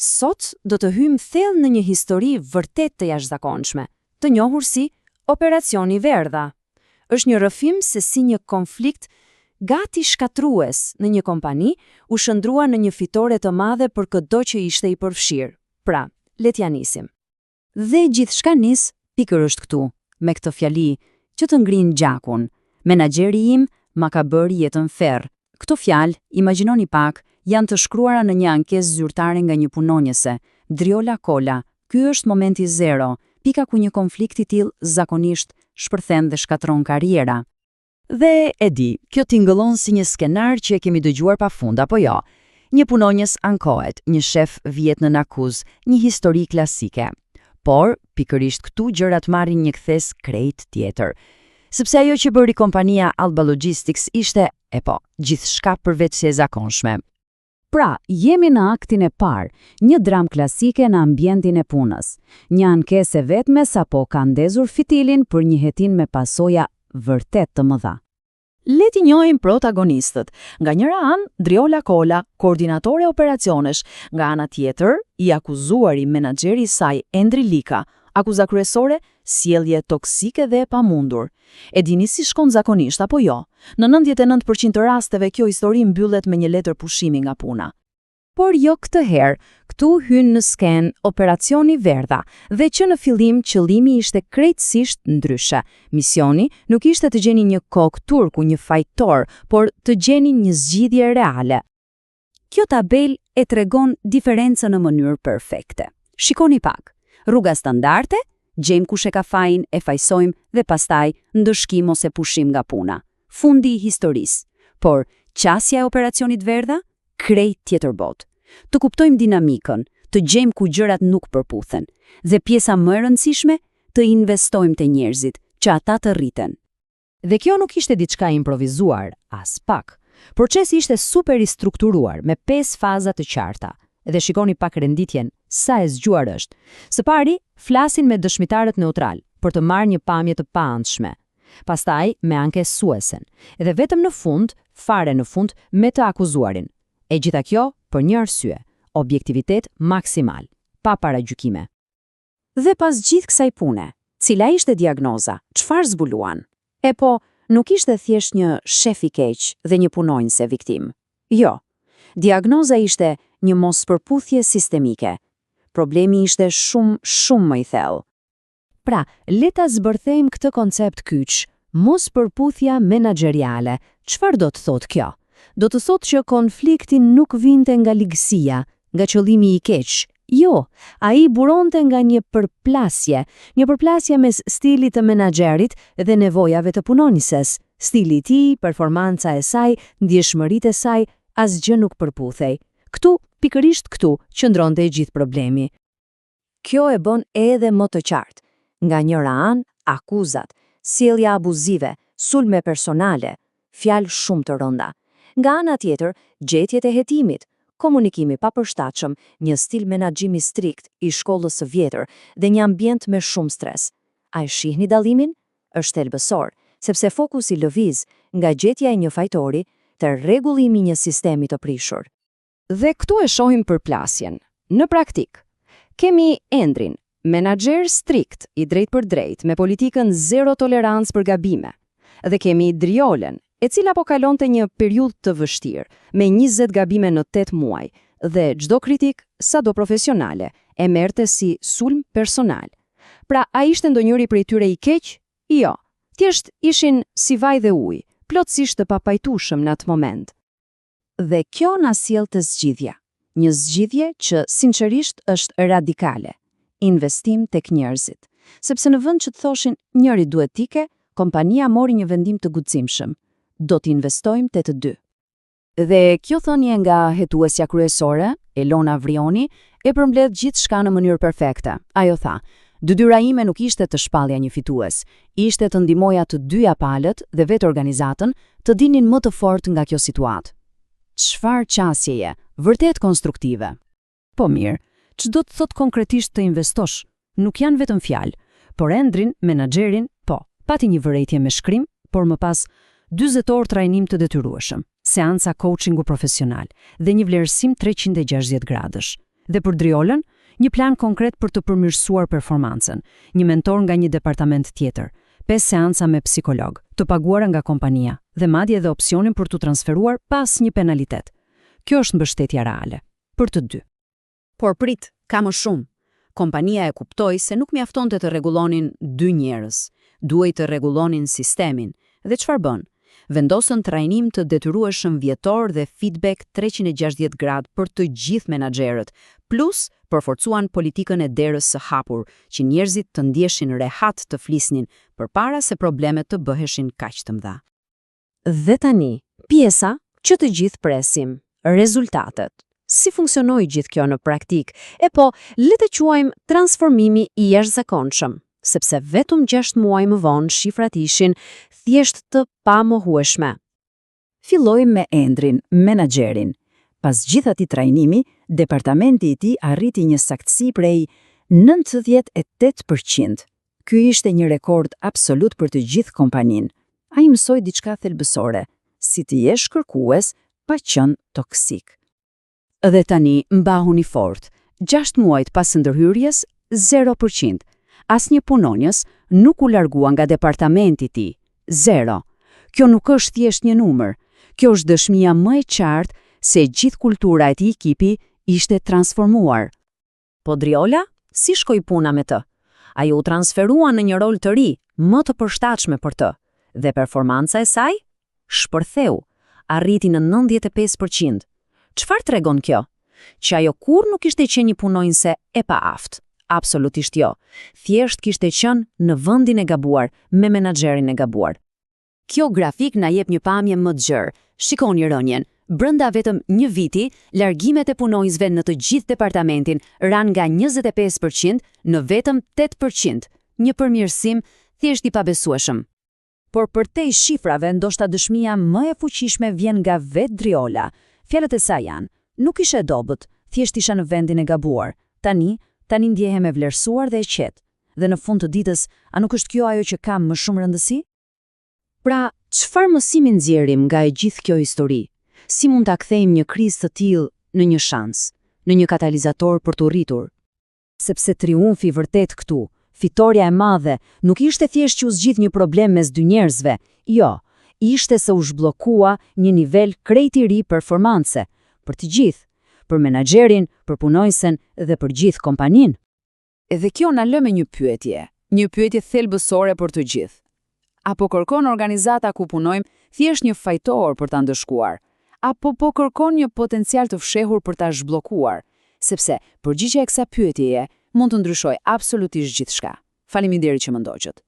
Sot do të hyjmë thellë në një histori vërtet të jashtëzakonshme, të njohur si Operacioni Verdha. Është një rrëfim se si një konflikt gati shkatrues në një kompani u shndrua në një fitore të madhe për çdo që ishte i përfshirë. Pra, le t'ja nisim. Dhe gjithçka nis pikërisht këtu, me këtë fjali që të ngrin gjakun. Menaxheri im ma ka bërë jetën ferr. Këto fjalë, imagjinoni pak, janë të shkruara në një ankesë zyrtare nga një punonjëse, Driola Kola. Ky është momenti zero, pika ku një konflikt i tillë zakonisht shpërthen dhe shkatron karriera. Dhe e di, kjo tingëllon si një skenar që e kemi dëgjuar pafund, apo jo? Një punonjës ankohet, një shef vjet në akuzë, një histori klasike. Por, pikërisht këtu gjërat marrin një kthes krejt tjetër. Sepse ajo që bëri kompania Alba Logistics ishte, gjithçka përveç se e zakonshme. Pra, jemi në aktin e parë, një dramë klasike në ambientin e punës. Një ankesë vetme sapo ka ndezur fitilin për një hetin me pasoja vërtet të mëdha. Le t'i njohim protagonistët. Nga njëra anë, Driola Kola, koordinatore operacionesh, nga ana tjetër, i akuzuari menaxheri i saj Endri Lika, akuza kryesore, sjellje toksike dhe e pamundur. E dini si shkon zakonisht apo jo? Në 99% të rasteve kjo histori mbyllet me një letër pushimi nga puna. Por jo këtë herë, këtu hyn në skenë Operacioni Verdha, dhe që në fillim qëllimi ishte krejtësisht ndryshe. Misioni nuk ishte të gjeni një kokë turku, një fajtor, por të gjeni një zgjidhje reale. Kjo tabel e tregon diferencën në mënyrë perfekte. Shikoni pak. Rruga standarde, gjejmë kush e ka fajin, e fajsojmë dhe pastaj ndëshkim ose pushim nga puna. Fundi i historisë. Por qasja e Operacionit Verdha, krejt tjetër botë. Të kuptojmë dinamikën, të gjejmë ku gjërat nuk përputhen, dhe pjesa më e rëndësishme, të investojmë te njerëzit, që ata të rriten. Dhe kjo nuk ishte diçka improvizuar, as pak. Procesi ishte super i strukturuar, me 5 faza të qarta. Dhe shikoni pak renditjen, sa e zgjuar është. Së pari, flasin me dëshmitarët neutral, për të marrë një pamje të paanshme. Pastaj, me ankesuesen. Dhe vetëm në fund, fare në fund, me të akuzuarin. E gjitha kjo për një arsye, objektivitet maksimal, pa paragjykime. Dhe pas gjithë kësaj pune, cila ishte diagnoza, çfarë zbuluan? Nuk ishte thjesht një shef i keq dhe një punonjëse viktim. Jo, diagnoza ishte një mospërputhje sistemike. Problemi ishte shumë më i thellë. Pra, le ta zbërthejmë këtë koncept kyç, mospërputhja menaxheriale. Çfarë do të thotë kjo? Do të thotë që konflikti nuk vinte nga ligësia, nga qëllimi i keq. Jo, ai buronte nga një përplasje mes stilit të menaxherit dhe nevojave të punonjëses. Stili i tij, performanca e saj, ndjeshmëritë e saj, asgjë nuk përputhej. Pikërisht këtu qëndronte gjithë problemi. Kjo e bën edhe më të qartë. Nga njëra anë, akuzat, sjellja abuzive, sulme personale, fjalë shumë të rënda. Nga ana tjetër, gjetjet e hetimit, komunikimi papërshtatshëm, një stil menaxhimi strikt i shkollës së vjetër dhe një ambient me shumë stres. A e shihni dallimin? Është thelbësor, sepse fokusi lëviz nga gjetja e një fajtori te rregullimi i një sistemi të prishur. Dhe këtu e shohim përplasjen. Në praktik, kemi Endrin, menaxher strikt, i drejt për drejt, me politikën zero tolerancë për gabime. Dhe kemi Driolën, e cila po kalonte një periudhë të vështirë, me 20 gabime në 8 muaj, dhe çdo kritik, sado profesionale, e merrte si sulm personal. Pra, a ishte ndonjëri prej tyre i keq? Jo, thjesht ishin si vaj dhe ujë, plotësisht të papajtueshëm në atë moment. Dhe kjo na sjell te zgjidhja. Një zgjidhje që sinqerisht është radikale. Investim tek njerëzit. Sepse në vend që të thoshin njëri duhet tike, kompania mori një vendim të guximshëm. Do të investojmë te të dy. Dhe kjo thënie nga hetuesja kryesore, Elona Vrioni, e përmbledh gjithçka në mënyrë perfekte. Ajo tha: "Detyra ime nuk ishte të shpallja një fitues, ishte të ndihmoja të dyja palët dhe vetë organizatën të dinin më të fortë nga kjo situatë." Çfarë qasjeje, vërtet konstruktive. Po mirë, ç'do të thot konkretisht të investosh? Nuk janë vetëm fjalë, por Endrin, menaxherin, pati një vërejtje me shkrim, por më pas 40 orë trajnim të detyrueshëm, seanca coachingu profesional dhe një vlerësim 360 gradësh. Dhe për Driolën, një plan konkret për të përmirësuar performancën, një mentor nga një departament tjetër, 5 seanca me psikolog, të paguara nga kompania, dhe madje edhe opsionin për të transferuar pas një penalitet. Kjo është mbështetja reale, për të dy. Por prit, ka më shumë. Kompania e kuptoi se nuk mjaftonte të rregullonin 2 njerëz, duhej të rregullonin sistemin. Dhe çfarë bën? Vendosën trajnim të detyrueshëm vjetor dhe feedback 360 gradë për të gjithë menaxherët, plus përforcuan politikën e derës së hapur, që njerëzit të ndjeshin rehat të flisnin përpara se problemet të bëheshin kaq të mëdha. Dhe tani, pjesa që të gjithë presim, rezultatet. Si funksionoi gjithë kjo në praktik? Le të quajmë transformimi i jashtëzakonshëm, sepse vetëm 6 muaj më vonë shifrat ishin thjesht të pamohueshme. Filloi me Endrin, menaxherin. Pas gjithë atij trajnimi, departamenti i tij arriti një saktësi prej 98%. Ky ishte një rekord absolut për të gjithë kompaninë. Ai mësoi diçka thelbësore, si të jesh kërkues pa qenë toksik. Dhe tani mbahuni fort. 6 muajt pas ndërhyrjes, 0%. Asnjë punonjës nuk u largua nga departamenti i tij. 0. Kjo nuk është thjesht një numër. Kjo është dëshmia më e qartë se gjithë kultura e këtij ekipi ishte transformuar. Po Driola, si shkoi puna me të? Ai u transferua në një rol të ri, më të përshtatshme për të. Dhe performanca e saj? Shpërtheu, arriti në 95%. Çfarë tregon kjo? Që ajo kur nuk ishte qenë një punonjëse e paaftë. Absolutisht jo. Thjesht kishte qenë në vendin e gabuar, me menaxherin e gabuar. Kjo grafik na jep një pamje më të gjerë. Shikoni rënjen. Brenda vetëm një viti, largimet e punonjësve në të gjithë departamentin ran nga 25% në vetëm 8%, një përmirësim thjesht i pabesueshëm. Por përtej shifrave, ndoshta dëshmia më e fuqishme vjen nga vetë Driola. Fjalët e saj janë: nuk isha dobët, thjesht isha në vendin e gabuar. Tani ndjehem e vlerësuar dhe e qetë. Dhe në fund të ditës, a nuk është kjo ajo që ka më shumë rëndësi? Pra, çfarë mësimi nxjerrim nga e gjithë kjo histori? Si mund ta kthejmë një krizë të tillë në një shans, në një katalizator për të rritur? Sepse triumfi vërtet këtu, fitoria e madhe, nuk ishte thjesht që u zgjidh një problem mes dy njerëzve. Jo, ishte se u zhbllokua një nivel krejt i ri performance për të gjithë, për menaxherin, për punonjësen dhe për gjithë kompaninë. Edhe kjo na lë me një pyetje thelbësore për të gjithë. Apo kërkon organizata ku punojmë thjesht një fajtor për ta ndëshkuar, apo po kërkon një potencial të fshehur për ta zhbllokuar? Sepse përgjigjja e kësaj pyetjeje mund të ndryshojë absolutisht gjithçka. Faleminderit që më ndoqët.